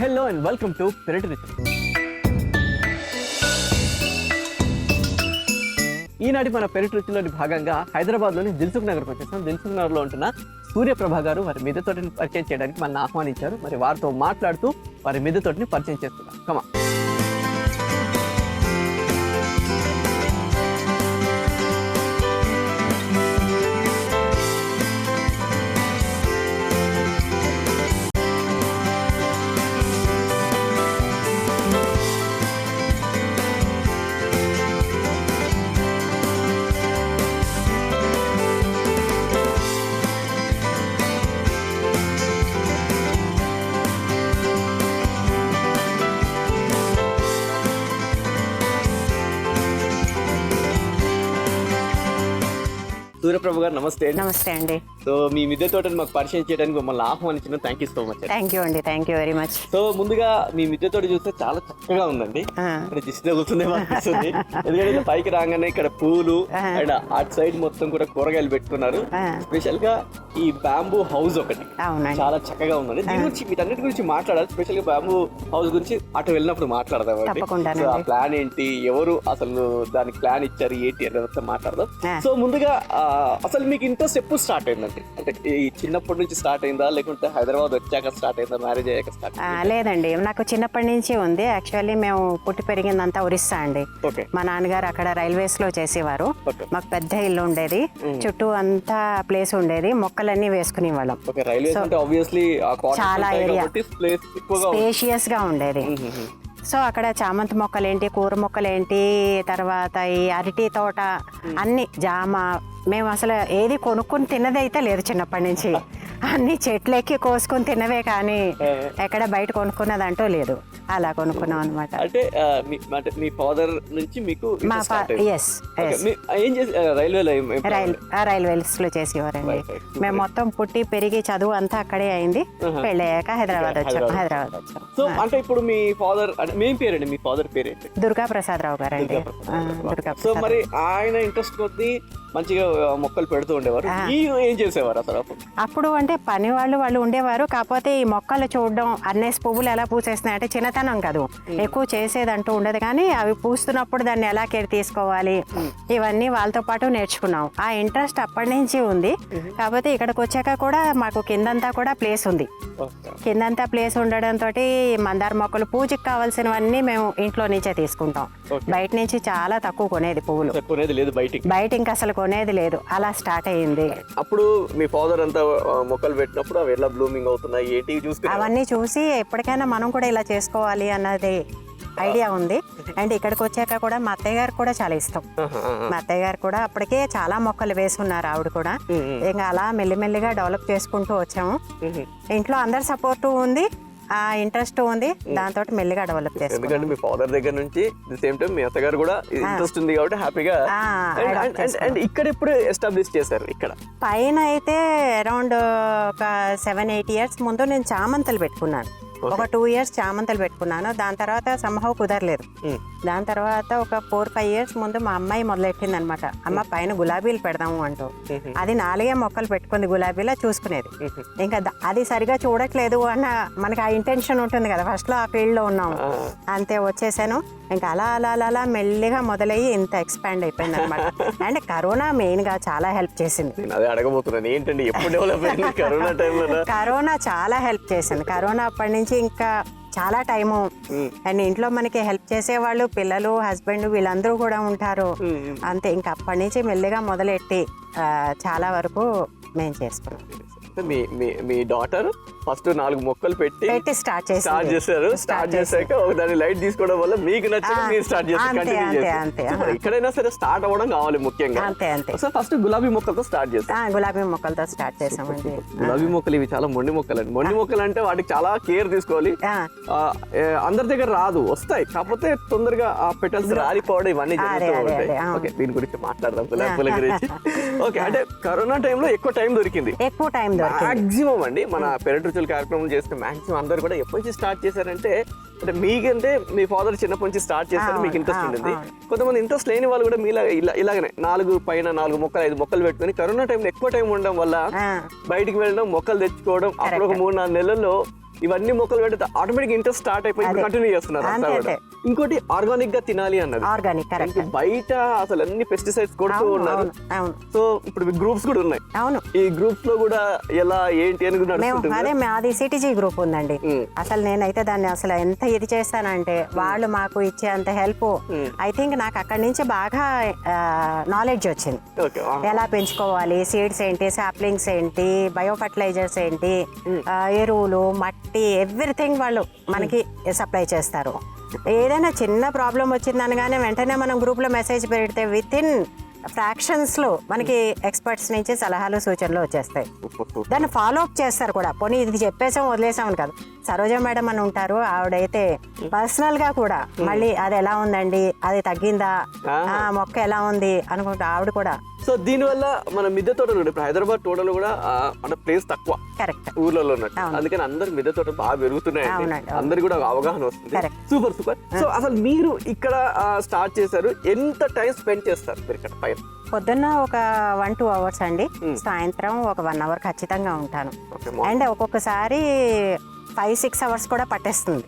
Hello and welcome to పెరటి రుచులు. ఈనాటి మన పెరటి రుచుల్లోని భాగంగా హైదరాబాద్లోని దిల్సుఖ్ నగర్కి వచ్చేసాం. దిల్సుఖ్ నగర్లో ఉంటున్న సూర్యప్రభ గారు వారి మిద్దె తోటని పరిచయం చేయడానికి మనల్ని ఆహ్వానించారు. మరి వారితో మాట్లాడుతూ వారి మిద్దె తోటని పరిచయం చేస్తున్నాం. కమా. సూర్యప్రభ గారు నమస్తే. నమస్తే అండి. సో మీ మిద్దె తోటని మాకు పరిచయం చేయడానికి మమ్మల్ని ఆహ్వానించిన thank you so much. Thank you అండి, thank you very much. So ముందుగా మీ మిద్దె తోట చూస్తే చాలా చక్కగా ఉందండి. అంటే దిష్టి తగులుతుందేమో అనిపిస్తుంది. ఎందుకంటే పైకి రాగానే ఇక్కడ పూలు అండ్ అటు సైడ్ మొత్తం కూడా కూరగాయలు పెట్టుకున్నారు. స్పెషల్ గా ఈ బ్యాంబూ హౌస్ ఒకటి చాలా చక్కగా ఉందండి. దీని గురించి వీటన్నిటి గురించి మాట్లాడాలి. స్పెషల్ గా బ్యాంబూ హౌస్ గురించి అటు వెళ్ళినప్పుడు మాట్లాడదాం. ఆ ప్లాన్ ఏంటి, ఎవరు అసలు దానికి ప్లాన్ ఇచ్చారు, ఏంటి అనేది మాట్లాడదాం. సో ముందుగా అసలు మీకు ఇంట్రెస్ట్ ఎప్పుడు స్టార్ట్ అయిందండి? అంటే ఈ చిన్నప్పటి నుంచి స్టార్ట్ అయిందా, లేకుంటే హైదరాబాద్ వచ్చాక స్టార్ట్ అయిందా, మ్యారేజ్ అయ్యాక స్టార్ట్? లేదండి, నాకు చిన్నప్పటి నుంచి ఉంది. యాక్చువల్లీ మేము పుట్టి పెరిగిందంతా ఒరిస్సా అండి. మా నాన్నగారు అక్కడ రైల్వేస్ లో చేసేవారు. మాకు పెద్ద ఇల్లు ఉండేది, చుట్టూ అంతా ప్లేస్ ఉండేది, మొక్కలన్నీ వేసుకునే వాళ్ళం. చాలా ఏరియా స్పేషియస్ గా ఉండేది. సో అక్కడ చామంతి మొక్కలేంటి, కూర మొక్కలేంటి, తర్వాత ఈ అరటి తోట అన్ని జామ, మేము అసలు ఏది కొనుక్కుని తిన్నది అయితే లేదు చిన్నప్పటి నుంచి. అన్ని చెట్లెక్కి కోసుకుని తిన్నవే కానీ ఎక్కడ బయట కొనుక్కున్నదంటూ లేదు. అలా కొనుక్కున్నాం అనమాట. అంటే మీ ఫాదర్ నుంచి మీకు రైల్వేస్ లో చేసేవారండి. మేము మొత్తం పుట్టి పెరిగి చదువు అంతా అక్కడే అయింది. పెళ్ళయ్యాక హైదరాబాద్ వచ్చాం. సో అంటే ఇప్పుడు మీ ఫాదర్ మీ పేరండి, మీ ఫాదర్ పేరు దుర్గా ప్రసాద్ రావు గారు అండి. సో మరి ఆయన ఇంట్రెస్ట్ కొద్ది మంచిగా మొక్కలు పెడుతూ ఉండేవారు. ఏం చేసేవారు అసలు అప్పుడు? అంటే పని వాళ్ళు ఉండేవారు. కాకపోతే ఈ మొక్కలు చూడడం, అన్నేసి పువ్వులు ఎలా పూసేస్తున్నాయి అంటే చిన్నతనం కాదు, ఎక్కువ చేసేదంటూ ఉండదు. కానీ అవి పూస్తున్నప్పుడు దాన్ని ఎలా కేర్ తీసుకోవాలి ఇవన్నీ వాళ్ళతో పాటు నేర్చుకున్నాం. ఆ ఇంట్రెస్ట్ అప్పటి నుంచి ఉంది. కాకపోతే ఇక్కడికి వచ్చాక కూడా మాకు కిందంతా కూడా ప్లేస్ ఉంది. కిందంతా ప్లేస్ ఉండడంతో మందార మొక్కలు పూజకి కావాల్సినవన్నీ మేము ఇంట్లో నుంచే తీసుకుంటాం. బయట నుంచి చాలా తక్కువ కొనేది పువ్వులు, బయట ఇంకా అసలు కొనేది లేదు. అలా స్టార్ట్ అయ్యింది. అప్పుడు మీ ఫాదర్ అంతా మొక్కలు పెట్టినప్పుడు అవి ఎలా బ్లూమింగ్ అవుతున్నాయి ఏంటి అవన్నీ చూసి ఎప్పటికైనా మనం కూడా ఇలా చేసుకోవాలి అన్నది ఐడియా ఉంది. అండ్ ఇక్కడికి వచ్చాక కూడా మా అత్తయ్య గారు కూడా చాలా ఇష్టం. మా అత్తయ్య గారు కూడా అప్పటికే చాలా మొక్కలు వేసుకున్నారు. ఆవిడ కూడా ఇంకా అలా మెల్లిమెల్లిగా డెవలప్ చేసుకుంటూ వచ్చాము. ఇంట్లో అందరి సపోర్ట్ ఉంది, ఆ ఇంట్రెస్ట్ ఉంది, దాంతో మెల్లిగా డెవలప్ చేస్తాం. ఎందుకంటే మీ ఫాదర్ దగ్గర నుంచి సేమ్ టైం మీ అత్తగారు కూడా ఇంట్రెస్ట్ ఉంది కాబట్టి హ్యాపీగా. అండ్ ఇక్కడ ఎప్పుడు ఎస్టాబ్లిష్ చేశారు? ఇక్కడ పైన అయితే అరౌండ్ ఒక 7-8 years ముందు నేను చామంతులు పెట్టుకున్నాను. ఒక 2 years చామంతులు పెట్టుకున్నాను. దాని తర్వాత సంహవ్ కుదరలేదు. దాని తర్వాత ఒక 4-5 years ముందు మా అమ్మాయి మొదలెట్టింది అనమాట. అమ్మ పైన గులాబీలు పెడదాము అంటూ. అది 4 మొక్కలు పెట్టుకుంది, గులాబీలా చూసుకునేది. ఇంకా అది సరిగా చూడట్లేదు అన్న మనకి ఆ ఇంటెన్షన్ ఉంటుంది కదా, ఫస్ట్ లో ఆ ఫీల్డ్ లో ఉన్నాము. అంతే వచ్చేసాను. ఇంకా అలా అలా అలా అలా మెల్లిగా మొదలయ్యి ఇంత ఎక్స్పాండ్ అయిపోయింది అనమాట. అండ్ కరోనా మెయిన్ గా చాలా హెల్ప్ చేసింది. కరోనా చాలా హెల్ప్ చేసింది. కరోనా అప్పటి నుంచి ఇంకా చాలా టైము. అండ్ ఇంట్లో మనకి హెల్ప్ చేసేవాళ్ళు పిల్లలు, హస్బెండ్ వీళ్ళందరూ కూడా ఉంటారు. అంతే ఇంకా అప్పటి నుంచి మెల్లిగా మొదలెట్టి చాలా వరకు మేము చేసుకున్నాం. మీ డాటర్ ఫస్ట్ 4 మొక్కలు పెట్టి స్టార్ట్ చేశారు. స్టార్ట్ చేశాక దాని లైట్ తీసుకోవడం వల్ల మీకు నచ్చింది మీరు స్టార్ట్ చేస్తారు. ఇక్కడైనా సరే స్టార్ట్ అవ్వడం కావాలి ముఖ్యంగా. సో ఫస్ట్ గులాబీ మొక్కలతో స్టార్ట్ చేస్తాం. గులాబీ మొక్కలతో స్టార్ట్ చేసామండి. గులాబీ మొక్కలు ఇవి చాలా మొండి మొక్కలు అండి. మొండి మొక్కలు అంటే వాటికి చాలా కేర్ తీసుకోవాలి. అందరి దగ్గర రాదు, వస్తాయి, కాకపోతే తొందరగా ఆ పెటల్స్ రాలిపోవడం ఇవన్నీ జరుగుతూ ఉంటాయి. ఓకే, దీని గురించి మాట్లాడదాం, గులాబీ పూల గురించి. ఓకే, అంటే కరోనా టైంలో ఎక్కువ టైం దొరికింది. మాక్సిమం అండి మన పెరటి రుచుల కార్యక్రమం చేస్తే మాక్సిమం అందరు కూడా ఎప్పటి నుంచి స్టార్ట్ చేశారంటే, అంటే మీకంటే మీ ఫాదర్ చిన్నప్పటి నుంచి స్టార్ట్ చేశారు, మీకు ఇంట్రెస్ట్ ఉంటుంది. కొంతమంది ఇంట్రెస్ట్ లేని వాళ్ళు కూడా మీలా ఇలాగనే 4 మొక్కలు 5 మొక్కలు పెట్టుకుని కరోనా టైంలో ఎక్కువ టైం ఉండడం వల్ల బయటికి వెళ్ళడం, మొక్కలు తెచ్చుకోవడం, అప్పుడు ఒక 3-4 నెలల్లో ఇవన్నీ మొక్కలు పెడితే ఆటోమేటిక్ ఇంట్రెస్ట్ స్టార్ట్ అయిపోయి కంటిన్యూ చేస్తున్నారు అంతా కూడా. ఇంకోటి ఆర్గానిక్ గా తినాలి అన్నది. Organic correct. బయట అసలు అన్ని పెస్టిసైడ్స్ కొడుతూ ఉన్నారు. సో ఇప్పుడు గ్రూప్స్ కూడా ఉన్నాయి. అవును, ఈ గ్రూప్స్ లో కూడా ఎలా ఏంటి అని అదే మాది సిటీజీ గ్రూప్ ఉందండి. అసలు నేనైతే దాన్ని అసలు ఎంత ఇది చేస్తానంటే వాళ్ళు మాకు ఇచ్చే అంత హెల్ప్. ఐ థింక్ నాకు అక్కడి నుంచి బాగా నాలెడ్జ్ వచ్చింది. ఎలా పెంచుకోవాలి, సీడ్స్ ఏంటి, సాప్లింగ్స్ ఏంటి, బయో ఫర్టిలైజర్స్ ఏంటి, ఎరువులు, మట్టి, ఎవ్రీథింగ్ వాళ్ళు మనకి సప్లై చేస్తారు. ఏదైనా చిన్న ప్రాబ్లం వచ్చిందనగానే వెంటనే మనం గ్రూప్లో మెసేజ్ పెడితే విత్ ఇన్ ఫ్రాక్షన్స్లో మనకి ఎక్స్పర్ట్స్ నుంచి సలహాలు సూచనలు వచ్చేస్తాయి. దాన్ని ఫాలో అప్ చేస్తారు కూడా. పోనీ ఇది చెప్పేసాం వదిలేసామని కాదు. సరోజ మేడం అని ఉంటారు, ఆవిడైతే పర్సనల్గా కూడా మళ్ళీ అది ఎలా ఉందండి, అది తగ్గిందా, మొక్క ఎలా ఉంది అనుకుంటా ఆవిడ కూడా. సో దీనివల్ల మన మిద్దె తోటలు ఇప్పుడు హైదరాబాద్ తోటలు కూడా మన ప్లేస్ తక్కువ కరెక్ట్ ఊర్లలో ఉన్నట్టు, అందుకని అందరు మిద్దె తోటలు బాగా పెరుగుతున్నాయి, అందరు కూడా అవగాహన వస్తుంది. Super super. సో అసలు మీరు ఇక్కడ స్టార్ట్ చేశారు, ఎంత టైం స్పెండ్ చేస్తారు మీరు ఇక్కడ పైన? పొద్దున్న ఒక 1-2 అవర్స్ అండి, సాయంత్రం ఒక 1 అవర్ ఖచ్చితంగా ఉంటాను. అండ్ ఒక్కొక్కసారి 5-6 అవర్స్ కూడా పట్టేస్తుంది.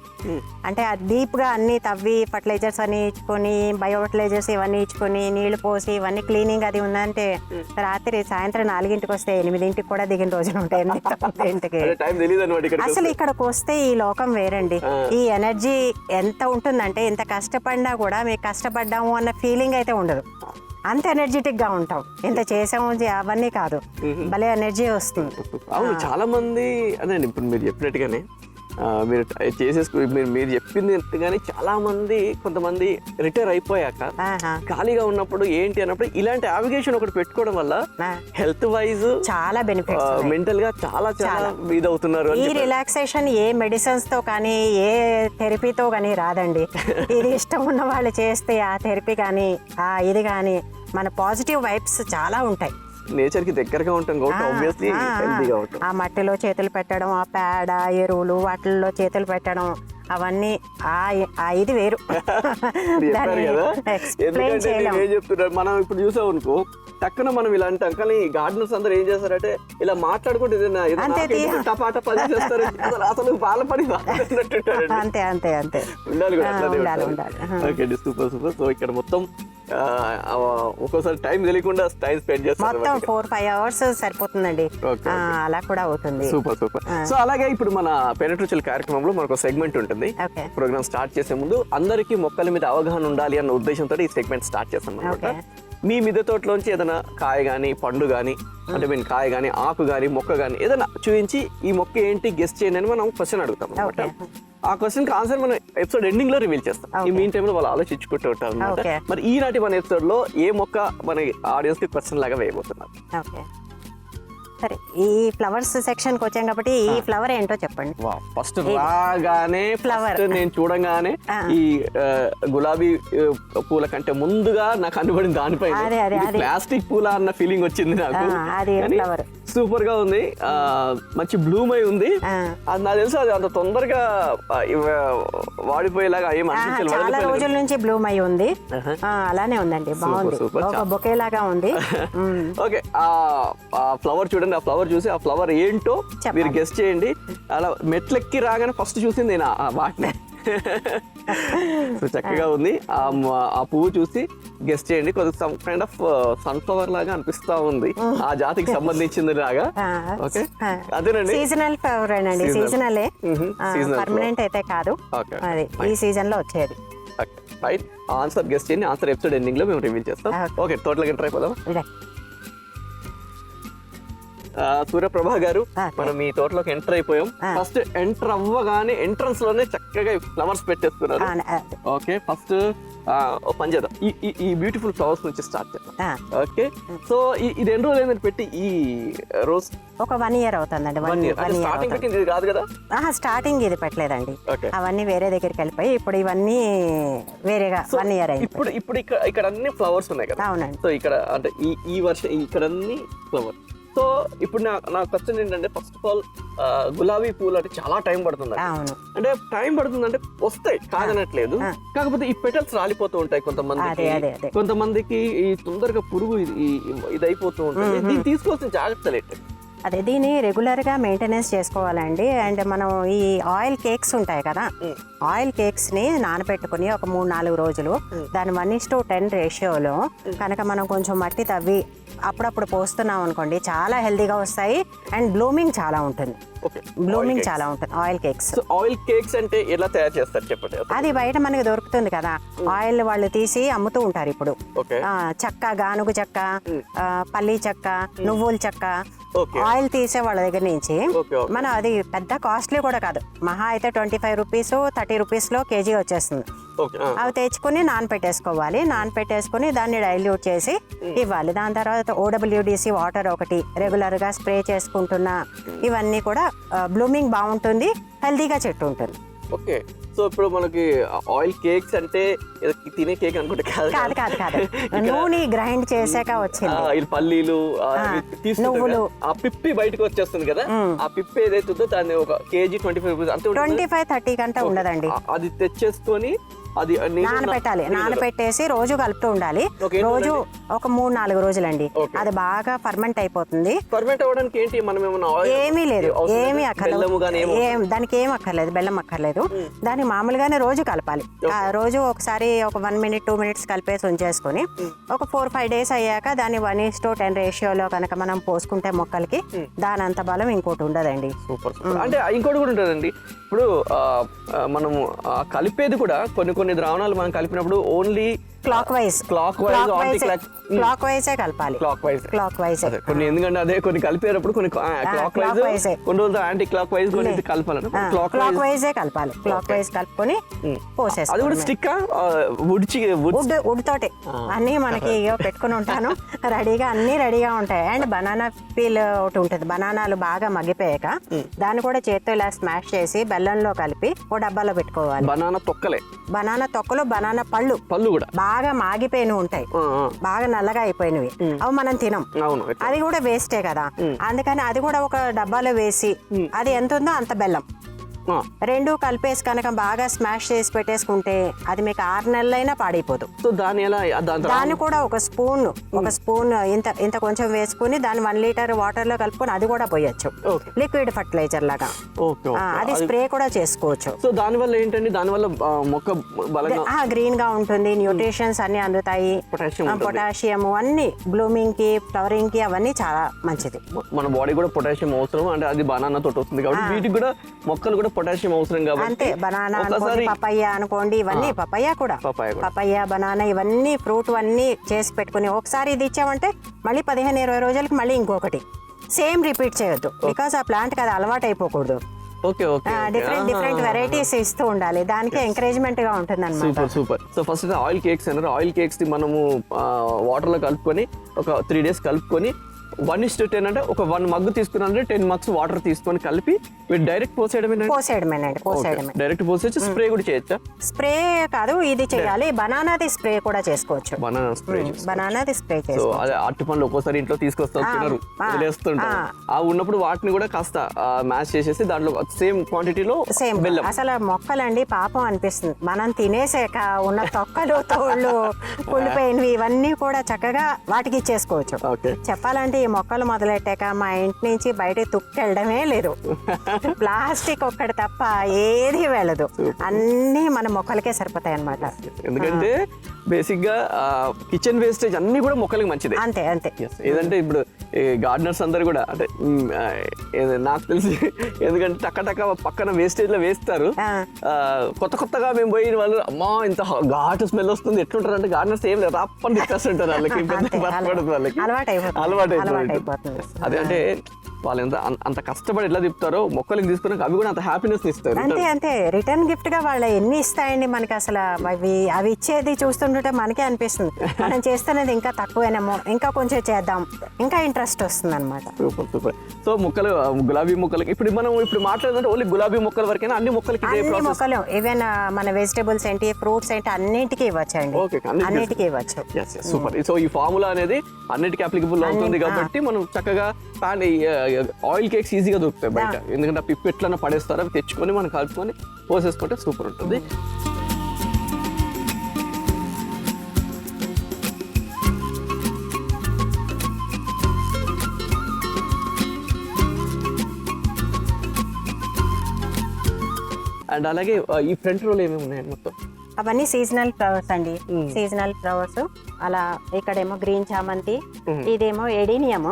అంటే డీప్గా అన్ని తవ్వి ఫర్టిలైజర్స్ అని ఇచ్చుకొని, బయో ఫర్టిలైజర్స్ ఇవన్నీ ఇచ్చుకొని, నీళ్లు పోసి ఇవన్నీ క్లీనింగ్ అది ఉందంటే రాత్రి సాయంత్రం 4ంటికి వస్తే 8ంటికి కూడా దిగిన రోజులు ఉంటాయి. 8ంటికి అసలు ఇక్కడికి వస్తే ఈ లోకం వేరండి. ఈ ఎనర్జీ ఎంత ఉంటుందంటే ఇంత కష్టపడినా కూడా మీకు కష్టపడ్డాము అన్న ఫీలింగ్ అయితే ఉండదు. అంత ఎనర్జెటిక్ గా ఉంటాం. ఇంత చేసాము అవన్నీ కాదు, భలే ఎనర్జీ వస్తుంది. అవును, చాలా మంది అదే ఇప్పుడు మీరు చెప్పినట్టుగానే మీరు మీరు చెప్పిందిగానే చాలా మంది కొంతమంది రిటైర్ అయిపోయాక ఖాళీగా ఉన్నప్పుడు ఏంటి అన్నప్పుడు ఇలాంటి అవిగేషన్ ఒకటి పెట్టుకోవడం వల్ల హెల్త్ వైజ్ చాలా బెనిఫిట్స్, మెంటల్ గా చాలా చాలా ఇదవుతున్నారు. ఈ రిలాక్సేషన్ ఏ మెడిసిన్స్ తో కానీ ఏ థెరపీతో కానీ రాదండి. ఇది ఇష్టం ఉన్న వాళ్ళు చేస్తే ఆ థెరపీ కానీ ఆ ఇది కానీ మన పాజిటివ్ వైబ్స్ చాలా ఉంటాయి. నేచర్ కి దగ్గరగా ఉంటాం కాబట్టి ఆబ్వియస్లీ హెల్తీగా ఉంటాం. ఆ మట్టిలో చేతులు పెట్టడం, ఆ పేడ, ఎరువులు వాటిల్లో చేతులు పెట్టడం, అవన్నీ ఇది వేరు. ఏం చెప్తున్నారు, మనం ఇప్పుడు చూసాం అనుకో టక్కున మనం ఇలా అంటాం, కానీ గార్డెనర్స్ అందరూ ఏం చేస్తారంటే ఇలా మాట్లాడుకుంటే టపాటపా చేస్తారు. అసలు వాళ్ళ పని అంతే అంతే అంతే ఉండాలి కూడా. Okay, super super. సో ఇక్కడ మొత్తం ఒక్కోసారి టైం తెలియకుండా టైం స్పెండ్ చేస్తారు. మొత్తం 4-5 అవర్స్ సరిపోతుందండి, అలా కూడా అవుతుంది. Super super. సో అలాగే ఇప్పుడు మన పెనట్రుచుల కార్యక్రమంలో మనకు సెగ్మెంట్ ఉంటుంది. ప్రోగ్రామ్ స్టార్ట్ చేసే ముందు అందరికీ మొక్కల మీద అవగాహన ఉండాలి అన్న ఉద్దేశంతో ఈ సెగ్మెంట్ స్టార్ట్ చేస్తాం అనమాట. మీ మిద్దె తోటలోంచి ఏదైనా కాయ గానీ పండు గానీ, అంటే మేము కాయ గానీ ఆకు గానీ మొక్క గానీ ఏదైనా చూపించి ఈ మొక్క ఏంటి గెస్ట్ చేయండి అని మనం క్వశ్చన్ అడుగుతాం అనమాట. ఆ క్వశ్చన్ కి ఆన్సర్ మనం ఎపిసోడ్ ఎండింగ్ లో రివీల్ చేస్తాం. ఈ మీన్ టైమ్ లో వాళ్ళు ఆలోచించుకుంటూ ఉంటారు అనమాట. మరి ఈనాటి మన ఎపిసోడ్ లో ఏ మొక్క మన ఆడియన్స్ కి క్వశ్చన్ లాగా వేయబోతున్నారు? సరే, ఈ ఫ్లవర్స్ సెక్షన్ కి వచ్చాం కాబట్టి ఈ ఫ్లవర్ ఏంటో చెప్పండి. ఫస్ట్ రాగానే ఫ్లవర్ నేను చూడంగానే ఈ గులాబీ పూల కంటే ముందుగా నాకు కనబడింది దానిపై ప్లాస్టిక్ పూల అన్న ఫీలింగ్ వచ్చింది నాకు. సూపర్ గా ఉంది, మంచి బ్లూమ్ అయి ఉంది. అది నాకు తెలుసు అది అంత తొందరగా వాడిపోయేలాగా చాలా రోజుల నుంచి బ్లూమ్ అయి ఉంది. అలానే ఉందండి, బాగుంది, ఒక బొకే లాగా ఉంది. ఓకే, ఆ ఫ్లవర్ చూడండి. ఆ ఫ్లవర్ చూసి ఆ ఫ్లవర్ ఏంటో మీరు గెస్ట్ చేయండి. అలా మెట్లెక్కి రాగానే ఫస్ట్ చూసింది నేను వాటిని. సో చక్కగా ఉంది. ఆ పువ్వు చూసి గెస్ట్ చేయండి. కొద్దిగా సమ్ కైండ్ ఆఫ్ సన్ఫ్లవర్ లాగా అనిపిస్తా ఉంది, ఆ జాతికి సంబంధించింది లాగా. ఓకే, అదేనండి, సీజనల్ ఫ్లవర్ అండి. సీజనలే, పర్మనెంట్ అయితే కాదు. అది ఈ సీజన్ లో వచ్చేది. రైట్, ఆన్సర్ గెస్ట్ చేయండి. ఆన్సర్ ఎపిసోడ్ ఎండింగ్ లో మేము రివీల్ చేస్తాం. ఓకే, తోటలోకి ఎంటర్ అయిపోదాం. సూర్యప్రభ గారు, మనం ఈ తోటలోకి ఎంటర్ అయిపోయాం. ఫస్ట్ ఎంటర్ అవ్వగానే ఎంట్రన్స్ లోనే చక్కగా ఫ్లవర్స్ పెట్టేస్తున్నారు. ఓకే, ఫస్ట్ పని చేద్దాం, ఈ బ్యూటిఫుల్ ఫ్లవర్స్ నుంచి స్టార్ట్ చేద్దాం. ఓకే, సో ఇది ఎన్ని రోజులు ఏంటంటే పెట్టి ఈ రోజ్? ఒక 1 ఇయర్ అవుతుందండి. స్టార్టింగ్ పెట్టింది కాదు కదా? స్టార్టింగ్ ఇది పెట్టలేదండి, అవన్నీ వేరే దగ్గరికి వెళ్ళిపోయి ఇప్పుడు ఇవన్నీ వేరేగా 1 ఇయర్ అయింది. ఇప్పుడు ఇక్కడ అన్ని ఫ్లవర్స్ ఉన్నాయి కదా? అవునండి. సో ఇక్కడ అంటే ఈ వర్షం ఇక్కడ అన్ని ఫ్లవర్స్. సో ఇప్పుడు నా క్వశ్చన్ ఏంటంటే, ఫస్ట్ ఆఫ్ ఆల్ గులాబీ పూలు అంటే చాలా టైం పడుతుంది. అంటే టైం పడుతుంది అంటే వస్తాయి కాదనట్లేదు, కాకపోతే ఈ పెటల్స్ రాలిపోతూ ఉంటాయి కొంతమందికి ఈ తొందరగా పురుగు ఇది అయిపోతూ ఉంటుంది. దీన్ని తీసుకోవాల్సిన జాగ్రత్తలు ఏంటి? అదే దీన్ని రెగ్యులర్గా మెయింటెనెన్స్ చేసుకోవాలండి. అండ్ మనం ఈ ఆయిల్ కేక్స్ ఉంటాయి కదా, ఆయిల్ కేక్స్ని నానబెట్టుకుని ఒక 3-4 రోజులు దాని 1:10 రేషియోలో కనుక మనం కొంచెం మట్టి తవ్వి అప్పుడప్పుడు పోస్తున్నాం అనుకోండి, చాలా హెల్తీగా వస్తాయి. అండ్ బ్లూమింగ్ చాలా ఉంటుంది. బ్లూమింగ్ చాలా ఉంటుంది ఆయిల్ కేక్స్. ఆయిల్ కేక్స్ అంటే ఎలా తయారు చేస్తారు చెప్పండి? అది బయట మనకి దొరుకుతుంది కదా, ఆయిల్ వాళ్ళు తీసి అమ్ముతూ ఉంటారు ఇప్పుడు. చెక్క, గానుగు చెక్క, పల్లి చెక్క, నువ్వుల చెక్క, ఆయిల్ తీసే వాళ్ళ దగ్గర నుంచి మనం అది పెద్ద కాస్ట్లీ కూడా కాదు, మహా అయితే 25 రూపీస్ 30 రూపీస్లో కేజీ వచ్చేస్తుంది. అవి తెచ్చుకుని నానపెట్టేసుకోవాలి. నానపెట్టేసుకుని దాన్ని డైల్యూట్ చేసి ఇవ్వాలి. దాని తర్వాత OWDC వాటర్ ఒకటి రెగ్యులర్గా స్ప్రే చేసుకుంటున్నా, ఇవన్నీ కూడా బ్లూమింగ్ బాగుంటుంది, హెల్తీగా చెట్టు ఉంటుంది. ఓకే. సో ఇప్పుడు మనకి ఆయిల్ కేక్స్ అంటే తినే కేక్ అనుకుంటే కాదు కాదు కాదు, నూనె గ్రైండ్ చేసాక వచ్చింది పల్లీలు నువ్వులు, ఆ పిప్పి బయటకు వచ్చేస్తుంది కదా, ఆ పిప్పి ఏదైతుందో దాన్ని ఒక కేజీ 25 రూపీస్ అంటే 25-30 కంటే ఉండదండి. అది తెచ్చేసుకొని అది నానబెట్టాలి. నానబెట్టేసి రోజు కలుపుతూ ఉండాలి. రోజు ఒక 3-4 రోజులండి. అది బాగా ఫర్మెంట్ అయిపోతుంది. ఫర్మెంట్ అవ్వడానికి ఏంటి మనం ఏమీ లేదు, ఏమీ అక్కర్లేదు, దానికి ఏం అక్కర్లేదు, బెల్లం అక్కర్లేదు. దాన్ని మామూలుగానే రోజు కలపాలి. రోజు ఒకసారి ఒక 1 minute 2 minutes కలిపేసి ఉంచేసుకొని ఒక 4-5 days అయ్యాక దాన్ని 1:10 రేషియోలో కనుక మనం పోసుకుంటే మొక్కలకి దాని అంత బలం ఇంకోటి ఉండదండి. సూపర్. అంటే ఇంకోటి కూడా ఉంటుందండి. ఇప్పుడు మనము కలిపేది కూడా కొన్ని ద్రావణాలు మనం కలిపినప్పుడు ఓన్లీ క్లాక్ వైజ్ కలపాలి. క్లాక్ వైజ్ కొన్ని, ఎందుకంటే అదే కొన్ని కలిపేటప్పుడు కొన్ని క్లాక్ వైజ్, కొన్ని రోజులు యాంటీ క్లాక్ వైజ్, కొన్ని కలపాలి. క్లాక్ వైజే కలపాలి. క్లాక్ వైజ్ కలుపుకొని పోసేసి అది కూడా స్టిక్ వుడ్ తోటి అన్ని మనకి పెట్టుకుని ఉంటాను రెడీగా, అన్ని రెడీగా ఉంటాయి. అండ్ బనానా పీల్ ఒకటి ఉంటుంది. బనానాలు బాగా మగ్గిపోయాక దాన్ని కూడా చేత్తో ఇలా స్మాష్ చేసి బెల్లంలో కలిపి ఓ డబ్బాలో పెట్టుకోవాలి. బనానా తొక్కలు, బనానా పళ్ళు కూడా బాగా మాగిపోయినవి ఉంటాయి, బాగా నల్లగా అయిపోయినవి, అవి మనం తినం, అది కూడా వేస్టే కదా. అందుకని అది కూడా ఒక డబ్బాలో వేసి అది ఎంత ఉందో అంత బెల్లం రెండు కలిపేసి కనుక బాగా స్మాష్ చేసి పెట్టేసుకుంటే అది మీకు 6 నెలలైనా పాడైపోదు. దాన్ని కూడా ఒక స్పూన్ ఇంత కొంచెం వేసుకుని దాన్ని 1 లీటర్ వాటర్ లో కలుపుకొని అది కూడా పోయొచ్చు, లిక్విడ్ ఫర్టిలైజర్ లాగా. అది స్ప్రే కూడా చేసుకోవచ్చు. సో దాని వల్ల ఏంటండి, దాని వల్ల మొక్క గ్రీన్ గా ఉంటుంది, న్యూట్రిషన్స్ అన్ని అందుతాయి, పొటాషియం అన్ని బ్లూమింగ్ కి, ఫ్లవరింగ్ కి అవన్నీ చాలా మంచిది. మన బాడీ కూడా పొటాషియం అవసరం, అంటే అది బనానా తోటి వస్తుంది కాబట్టి వీటికి కూడా మొక్కలు కూడా పొటాషియం అవసరం కాబట్టి. అంతే, బనానా అనుకోండి, పపయ్య అనుకోండి, ఇవన్నీ పపయ్య బనానా ఇవన్నీ ఫ్రూట్ అన్ని చేసి పెట్టుకుని ఒకసారి ఇది ఇచ్చామంటే మళ్ళీ 15-20 రోజులకి మళ్ళీ ఇంకొకటి సేమ్ రిపీట్ చేయొద్దు. బికాస్ ఆ ప్లాంట్ కి అది అలవాటు అయిపోకూడదు. డిఫరెంట్ వెరైటీస్ ఇస్తూ ఉండాలి, దానికి ఎంకరేజ్మెంట్ గా ఉంటుంది అన్నమాట. Super. So first oil cakes అన్నారు. ఆయిల్ కేక్స్ ని మనము వాటర్ లో కలుపుకొని ఒక 3 days కలుపుకొని 1:10 అంటే ఒక 1 మగ్గు తీసుకున్నారంటే 10 mugs వాటర్ తీసుకొని కలిపి డైరెక్ట్ పోసేయడమేనండి. డైరెక్ట్ పోసేసి స్ప్రే కూడా చేయొచ్చా? స్ప్రే కాదు, ఇది చేయాలి. బనానాది స్ప్రే కూడా చేసుకోవచ్చు. బనానాది స్ప్రే చేసుకోవచ్చు. అదే అరటి పండ్లు ఒక్కోసారి ఇంట్లో తీసుకొస్తాం, తినరు, వదిలేస్తుంటారు. ఆ ఉన్నప్పుడు వాటిని కూడా కాస్త మ్యాష్ చేసేసి దాంట్లో సేమ్ క్వాంటిటీలో బెల్లం. అసలు మొక్కలండి పాపం అనిపిస్తుంది, మనం తినేసాక ఉన్న తొక్కలు, తోళ్ళు, కుళ్ళిపోయినవి ఇవన్నీ కూడా చక్కగా వాటికి ఇచ్చేసుకోవచ్చు. చెప్పాలంటే ఈ మొక్కలు మొదలెట్టాక మా ఇంటి నుంచి బయట తుక్కెళ్ళడమే లేదు. ప్లాస్టిక్ ఒక్కటి తప్ప ఏది వెళ్ళదు, అన్ని మన మొక్కలకే సరిపోతాయి అన్నమాట. ఎందుకంటే బేసిక్ గా కిచెన్ వేస్టేజ్ అన్ని కూడా మొక్కలకి మంచిది. అంతే. ఏదంటే ఇప్పుడు గార్డెనర్స్ అందరు కూడా అంటే నాకు తెలిసి, ఎందుకంటే టక్క పక్కన వేస్టేజ్ లో వేస్తారు. కొత్తగా మేము పోయిన వాళ్ళు అమ్మా ఇంత ఘాటు స్మెల్ వస్తుంది ఎట్లుంటారు అంటే గార్డెనర్స్ ఏం లేదు, రాప్పని తిప్పేస్తుంటారు వాళ్ళకి, అలవాటు అయిపోతుంది. అదే అంటే వాళ్ళు అంత కష్టపడి ఎట్లా తిప్పుతారో మొక్కలకి తీసుకుని అవి కూడా అంత హ్యాపీనెస్ ఇస్తారు. అంతే రిటర్న్ గిఫ్ట్ గా వాళ్ళు ఎన్ని ఇస్తాయండి మనకి. అసలు అవి ఇచ్చేది చూస్తుంటే మనకే అనిపిస్తుంది మనం చేస్తున్నది ఇంకా తక్కువేనేమో, ఇంకా కొంచెం చేద్దాం, ఇంకా ఇంట్రెస్ట్ వస్తుంది అనమాట. సూపర్. సో మొక్కలు, గులాబీ మొక్కలకి ఇప్పుడు మనం మాట్లాడుతుంటే ఓన్లీ గులాబీ మొక్కల వరకైనా అన్ని మొక్కలకి మొక్కలు ఈవెన్ మన వెజిటబుల్స్ ఏంటి, ఫ్రూట్స్ ఏంటి, అన్నిటికీ ఇవ్వచ్చు అండి. అన్నిటికీ ఇవ్వచ్చు. సూపర్. సో ఈ ఫార్ములా అనేది అన్నిటికీ అప్లికబుల్ అవుతుంది కాబట్టి మనం చక్కగా ఆయిల్ కేక్స్ ఈజీగా దొరుకుతాయి బయట. ఎందుకంటే ఆ పిప్పి ఎట్లా పడేస్తారో అవి తెచ్చుకొని మనం కలుపుకొని పోసేసుకుంటే సూపర్ ఉంటుంది. అండ్ అలాగే ఈ ఫ్రంట్ రోల్ ఏమేమి ఉన్నాయి మొత్తం? అవన్నీ సీజనల్ ఫ్లవర్స్ అండి, సీజనల్ ఫ్లవర్స్. అలా ఇక్కడేమో గ్రీన్ చామంతి, ఇదేమో ఎడీనియం.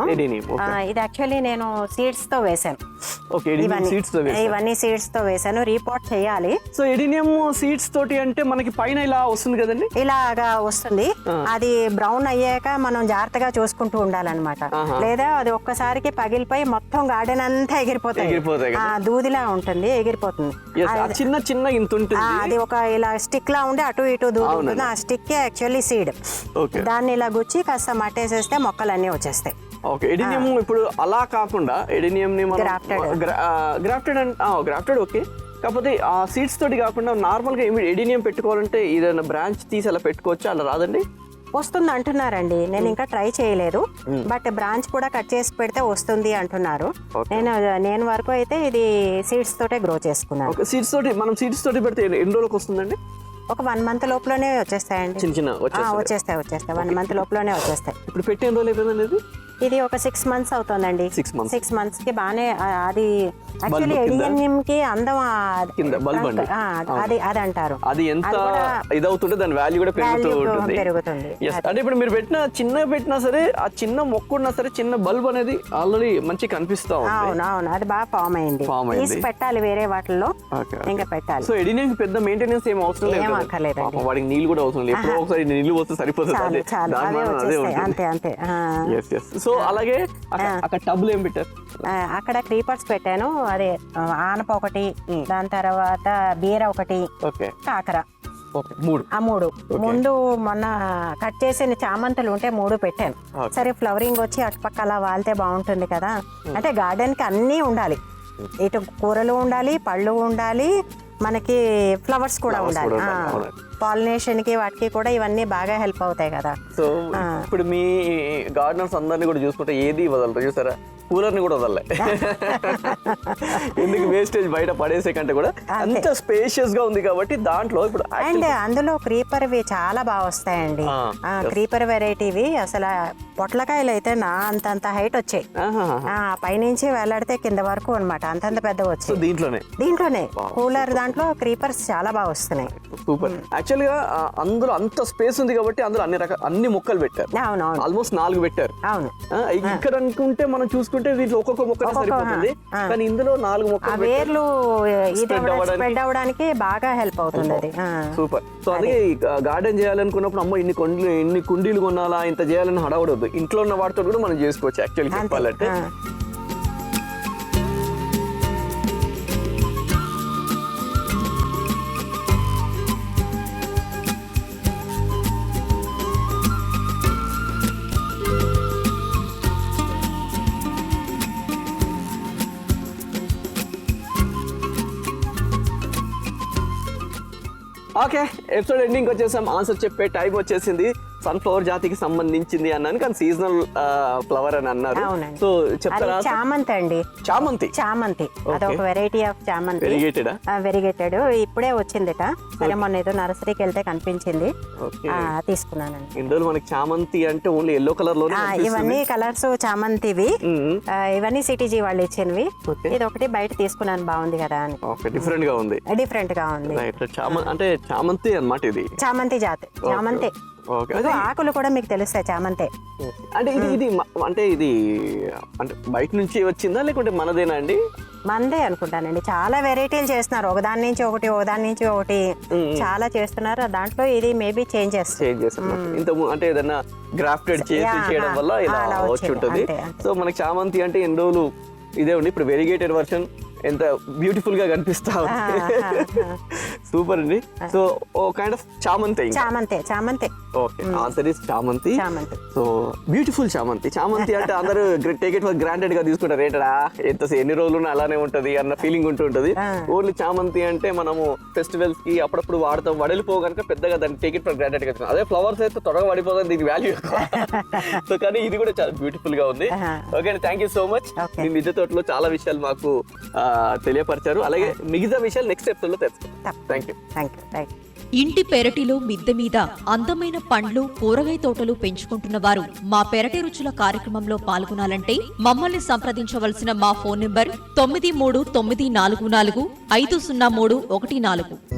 ఇది యాక్చువల్లీ నేను సీడ్స్ తో వేసాను. ఇవన్నీ సీడ్స్ తో వేసాను, రీపోర్ట్ చేయాలి. సో ఎడీనియం సీడ్స్ తోటి అంటే మనకి పైన ఇలా వస్తుంది కదండి, ఇలాగా వస్తుంది. అది బ్రౌన్ అయ్యాక మనం జాగ్రత్తగా చూసుకుంటూ ఉండాలన్నమాట, లేదా అది ఒక్కసారికి పగిలిపోయి మొత్తం గార్డెన్ అంతా ఎగిరిపోతాయి. దూదిలా ఉంటుంది, ఎగిరిపోతుంది. చిన్న చిన్న ఇంత ఉంటుంది, అది ఒక ఇలా స్టిక్ లా ఉండి అటు ఇటు దూరం ఉంటుంది. ఆ స్టిక్ యాక్చువల్లీ సీడ్. దాన్ని ఇలా గుచ్చి కాస్త మట్టేసేస్తే మొక్కలన్నీ వచ్చేస్తాయి. ఓకే, ఎడీనియం ఇప్పుడు అలా కాకుండా ఎడీనియం ని గ్రాఫ్టెడ్ ఓకే. కాకపోతే ఆ సీడ్స్ తోటి కాకుండా నార్మల్ గా ఎడీనియం పెట్టుకోవాలంటే ఏదైనా బ్రాంచ్ తీసి అలా పెట్టుకోవచ్చా? అలా రాదండి? వస్తుంది అంటున్నారండి, నేను ఇంకా ట్రై చేయలేదు. బట్ బ్రాంచ్ కూడా కట్ చేసి పెడితే వస్తుంది అంటున్నారు. నేను వరకు అయితే ఇది సీడ్స్ తోటే గ్రో చేసుకున్నాను. సీడ్స్ తోటి మనం సీడ్స్ తోటి పెడితే ఎన్ని రోజులకు వస్తుందండి? ఒక 1 month లోపలనే వచ్చేస్తాయండి. వచ్చేస్తాయి 1 month లోపలనే వచ్చేస్తాయి. ఇప్పుడు పెట్టి ఎన్ని రోజులు అయిపోయిందండి? ఇది ఒక 6 months అవుతుందండి. 6 months కి బానే. అది యాక్చువల్లీ ఎడీనియం కి అందం అది అంటారు. అది ఎంత ఇదవుతుంటే దాని వాల్యూ కూడా పెరుగుతుంది. అంటే ఇప్పుడు మీరు పెట్టినా సరే, ఆ చిన్న మొక్క ఉన్నా సరే, చిన్న బల్బ్ అనేది ఆల్రెడీ మంచి కనిపిస్తా ఉంది. అవును, అది బాగా ఫామ్ అయింది. పెట్టాలి వేరే వాటిల్లో ఇంకా పెట్టాలి. సో ఎడీనియం పెద్ద మెయింటెనెన్స్ ఏం అవసరం లేదు, వాడికి నీళ్ళు కూడా అవసరం లేదు. ఎప్పుడో ఒకసారి నీళ్ళు పోస్తే సరిపోతుంది. అంతే. సో అలాగే అక్కడ టబ్లు ఏం పెట్టారు? అక్కడ క్రీపర్స్ పెట్టాను. అదే ఆనప ఒకటి, దాని తర్వాత బీర ఒకటి, కాకర, 3. ముందు మొన్న కట్ చేసిన చామంతులు ఉంటే 3 పెట్టాను. సరే ఫ్లవరింగ్ వచ్చి అటుపక్క అలా వాళ్తే బాగుంటుంది కదా. అంటే గార్డెన్ కి అన్నీ ఉండాలి, ఇటు కూరలు ఉండాలి, పళ్ళు ఉండాలి, మనకి ఫ్లవర్స్ కూడా ఉండాలి. పాలినేషన్ కి వాటికి కూడా ఇవన్నీ బాగా హెల్ప్ అవుతాయి కదా. సో ఇప్పుడు మీ గార్డెనర్స్ అందరినీ కూడా చూసుకుంటే ఏది వదలరు చూసారా, కూలర్ ని కూడా వదలలే. ఎందుకు వేస్టేజ్ బయట పడేసే కంటే కూడా అంత స్పేషియస్ గా ఉంది కాబట్టి దాంట్లో ఇప్పుడు అండ్ అందులో క్రీపర్వి చాలా బాగా వస్తాయండి. క్రీపర్ వెరైటీవి అసలు పొట్లకాయలు అయితే నా అంతంత హైట్ వచ్చాయి. పైనుంచి వెళ్లాడితే కింద వరకు అనమాట, అంతంత పెద్ద వచ్చాయి. దీంట్లోనే కూలర్ దాంట్లో క్రీపర్స్ చాలా బాగా వస్తున్నాయి. సూపర్. యాక్చువల్ గా అందులో అంత స్పేస్ ఉంది కాబట్టి అందులో అన్ని మొక్కలు పెట్టారు. ఆల్మోస్ట్ 4 పెట్టారు. ఇక్కడ అనుకుంటే మనం చూసుకుంటే వీటిలో ఒక్కొక్క మొక్క సరిపోతుంది, కానీ ఇందులో 4 మొక్కలు వేర్లు స్ప్రెడ్ అవడానికి బాగా హెల్ప్ అవుతుంది అది. సూపర్. సో అదే గార్డెన్ చేయాలనుకున్నప్పుడు అమ్మ ఇన్ని కుండీలు కొనాలా, ఇంత చేయాలని హడావుడొద్దు. ఇంట్లో ఉన్న వాటితో కూడా మనం చేసుకోవచ్చు యాక్చువల్లీ చెప్పాలంటే. ఓకే, ఎపిసోడ్ ఎండింగ్ వచ్చేసాం. ఆన్సర్ చెప్పే టైం వచ్చేసింది. సన్ఫ్లవర్ జాతికి సంబంధించింది అన్నాను, కానీ సీజనల్ ఫ్లవర్ అని అన్నారు. సో చెప్తారా? చామంతి అండి. చామంతి అదొక వెరైటీ ఆఫ్ చామంతి. వెరిగేటెడ్ ఇప్పుడే వచ్చిందిట. సరే మొన్న ఏదో నర్సరీకి వెళ్తే కనిపించింది, తీసుకున్నానండి. ఇందులో మనకి చామంతి అంటే ఓన్లీ ఎల్లో కలర్ లో ఇవన్నీ కలర్స్ చామంతివి. ఇవన్నీ సిటీజీ వాళ్ళు ఇచ్చినవి. ఇది ఒకటి బయట తీసుకున్నాను, బాగుంది కదా అని. డిఫరెంట్ గా ఉంది. అంటే చామంతి అన్నమాట. ఇది చామంతి జాతి. చామంతి ఆకులు కూడా మీకు తెలుస్తాయి చామంతి. అంటే ఇది అంటే బయట నుంచి వచ్చిందా లేకుంటే మనదేనా అండి? మనదే అనుకుంటానండి. చాలా వెరైటీలు చేస్తున్నారు, ఒకదాని నుంచి ఒకటి చాలా చేస్తున్నారు. దాంట్లో ఇది మేబీ చేంజ్ అంటే ఏదైనా గ్రాఫ్టెడ్ చేసి చేయడం వల్ల ఇలా వచ్చి ఉంటుంది. సో మనకి చామంతి అంటే ఎన్ని రోజులు ఇదే ఉండి, ఇప్పుడు వెరిగేటెడ్ వర్షన్ ఎంత బ్యూటిఫుల్ గా కనిపిస్తా ఉంది. సూపర్ అండి. సో ఓ కైండ్ ఆఫ్ చామంతి. ఓకే, ఆన్సర్ ఇస్ చామంతి. సో బ్యూటిఫుల్ చామంతి అంటే అందరూ టేక్ ఇట్ ఫర్ గ్రాంటెడ్ గా తీసుకుంటారు. రేటడా ఎన్ని రోజులు అలానే ఉంటది అన్న ఫీలింగ్ ఉంటుంటది. ఓన్లీ చామంతి అంటే మనము ఫెస్టివల్స్ కి అప్పుడప్పుడు వాడతాం, వడలిపో కనుక పెద్దగా దాన్ని టేక్ ఇట్ ఫర్ గ్రాంటెడ్ గా. అదే ఫ్లవర్స్ అయితే త్వరగా పడిపోతుంది, దీనికి వాల్యూ ఎక్కువ. సో కానీ ఇది కూడా చాలా బ్యూటిఫుల్ గా ఉంది. ఓకే అండి, థ్యాంక్ యూ సో మచ్. మీ మిద్దె తోటలో చాలా విషయాలు మాకు తెలియపరిచారు. అలాగే మిగతా విషయాలు నెక్స్ట్ ఎపిసోడ్ లో తెలుసుకుంటాం. Thank you. ఇంటి పెరటిలో మిద్దె మీద అందమైన పండ్లు కూరగాయ తోటలు పెంచుకుంటున్న వారు మా పెరటి రుచుల కార్యక్రమంలో పాల్గొనాలంటే మమ్మల్ని సంప్రదించవలసిన మా ఫోన్ నంబర్ 9394450314